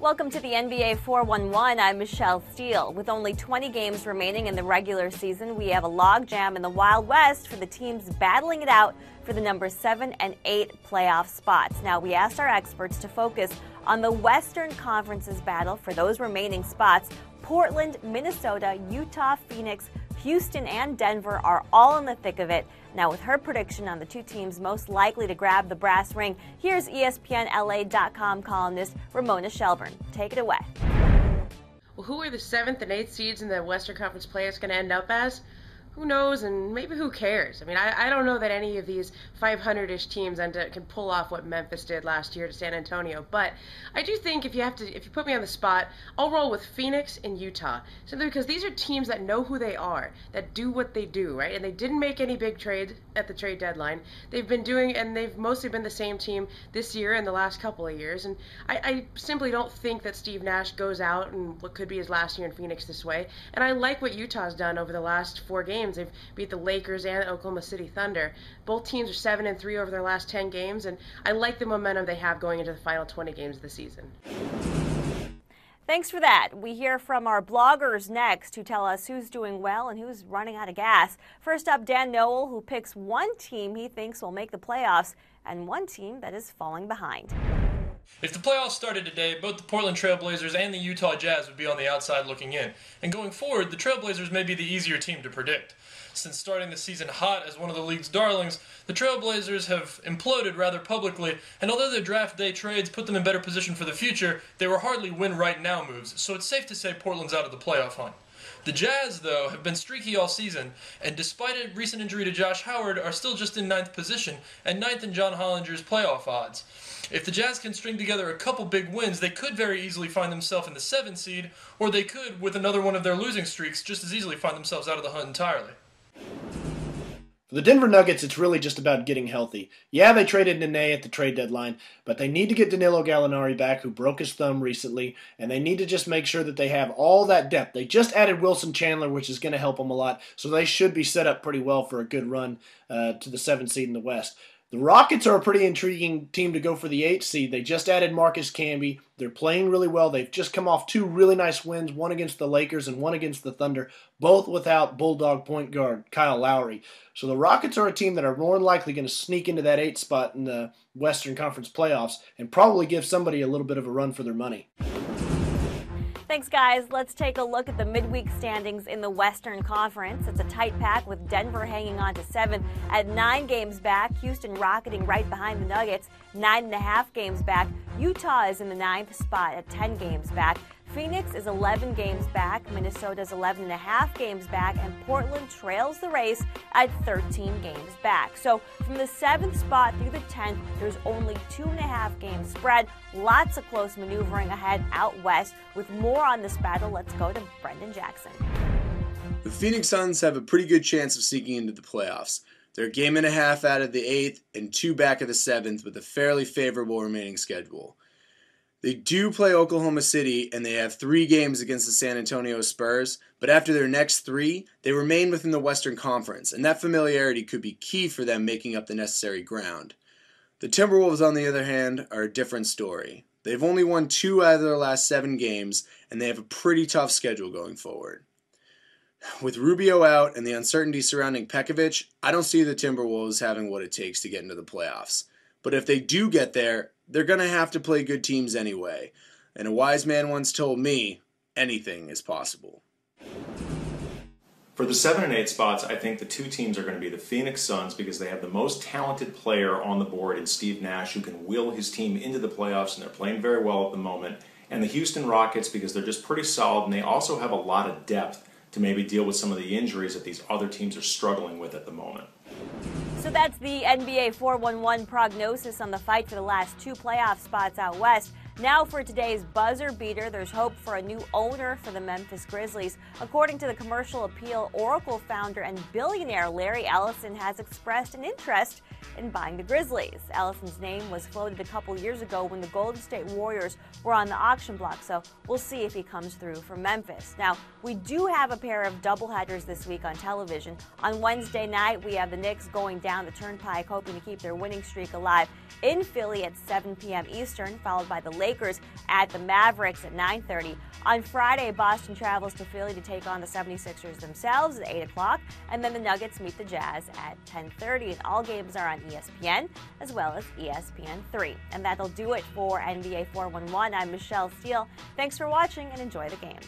Welcome to the NBA 411. I'm Michelle Steele. With only 20 games remaining in the regular season, we have a logjam in the Wild West for the teams battling it out for the number 7 and 8 playoff spots. Now, we asked our experts to focus on the Western Conference's battle for those remaining spots. Portland, Minnesota, Utah, Phoenix, Houston, and Denver are all in the thick of it. Now, with her prediction on the two teams most likely to grab the brass ring, here's ESPNLA.com columnist Ramona Shelburne. Take it away. Well, who are the 7th and 8th seeds in the Western Conference playoffs going to end up as? Who knows, and maybe who cares? I mean, I don't know that any of these 500-ish teams can pull off what Memphis did last year to San Antonio, but I do think if you put me on the spot, I'll roll with Phoenix and Utah, simply because these are teams that know who they are, that do what they do, right? And they didn't make any big trade at the trade deadline. They've mostly been the same team this year and the last couple of years, and I simply don't think that Steve Nash goes out and what could be his last year in Phoenix this way, and I like what Utah's done over the last 4 games. They've beat the Lakers and Oklahoma City Thunder. Both teams are 7-3 over their last 10 games, and I like the momentum they have going into the final 20 games of the season. Thanks for that. We hear from our bloggers next who tell us who's doing well and who's running out of gas. First up, Dan Noel, who picks one team he thinks will make the playoffs and one team that is falling behind. If the playoffs started today, both the Portland Trail Blazers and the Utah Jazz would be on the outside looking in. And going forward, the Trail Blazers may be the easier team to predict. Since starting the season hot as one of the league's darlings, the Trail Blazers have imploded rather publicly, and although their draft day trades put them in better position for the future, they were hardly win-right-now moves, so it's safe to say Portland's out of the playoff hunt. The Jazz, though, have been streaky all season, and despite a recent injury to Josh Howard, are still just in 9th position, and 9th in John Hollinger's playoff odds. If the Jazz can string together a couple big wins, they could very easily find themselves in the 7th seed, or they could, with another one of their losing streaks, just as easily find themselves out of the hunt entirely. For the Denver Nuggets, it's really just about getting healthy. Yeah, they traded Nene at the trade deadline, but they need to get Danilo Gallinari back, who broke his thumb recently, and they need to just make sure that they have all that depth. They just added Wilson Chandler, which is going to help them a lot, so they should be set up pretty well for a good run to the 7th seed in the West. The Rockets are a pretty intriguing team to go for the 8th seed. They just added Marcus Camby. They're playing really well. They've just come off 2 really nice wins, one against the Lakers and one against the Thunder, both without Bulldog point guard Kyle Lowry. So the Rockets are a team that are more than likely going to sneak into that 8th spot in the Western Conference playoffs and probably give somebody a little bit of a run for their money. Thanks, guys. Let's take a look at the midweek standings in the Western Conference. It's a tight pack with Denver hanging on to 7th at 9 games back. Houston rocketing right behind the Nuggets, 9.5 games back. Utah is in the 9th spot at 10 games back. Phoenix is 11 games back, Minnesota's 11.5 games back, and Portland trails the race at 13 games back. So from the 7th spot through the 10th, there's only 2.5 games spread. Lots of close maneuvering ahead out west. With more on this battle, let's go to Brendan Jackson. The Phoenix Suns have a pretty good chance of sneaking into the playoffs. They're a game and a half out of the 8th and 2 back of the 7th with a fairly favorable remaining schedule. They do play Oklahoma City, and they have 3 games against the San Antonio Spurs, but after their next 3, they remain within the Western Conference, and that familiarity could be key for them making up the necessary ground. The Timberwolves, on the other hand, are a different story. They've only won 2 out of their last 7 games, and they have a pretty tough schedule going forward. With Rubio out and the uncertainty surrounding Pekovic, I don't see the Timberwolves having what it takes to get into the playoffs. But if they do get there, they're going to have to play good teams anyway. And a wise man once told me, anything is possible. For the 7 and 8 spots, I think the 2 teams are going to be the Phoenix Suns because they have the most talented player on the board in Steve Nash, who can will his team into the playoffs, and they're playing very well at the moment. And the Houston Rockets because they're just pretty solid, and they also have a lot of depth to maybe deal with some of the injuries that these other teams are struggling with at the moment. So that's the NBA 411 prognosis on the fight for the last 2 playoff spots out west. Now for today's buzzer beater, there's hope for a new owner for the Memphis Grizzlies. According to the Commercial Appeal, Oracle founder and billionaire Larry Ellison has expressed an interest in buying the Grizzlies. Ellison's name was floated a couple years ago when the Golden State Warriors were on the auction block, so we'll see if he comes through for Memphis. Now, we do have a pair of doubleheaders this week on television. On Wednesday night, we have the Knicks going down the Turnpike, hoping to keep their winning streak alive in Philly at 7 p.m. Eastern, followed by the Lakers Lakers at the Mavericks at 9:30. On Friday, Boston travels to Philly to take on the 76ers themselves at 8 o'clock, and then the Nuggets meet the Jazz at 10:30. And all games are on ESPN as well as ESPN3. And that'll do it for NBA 411. I'm Michelle Steele. Thanks for watching and enjoy the games.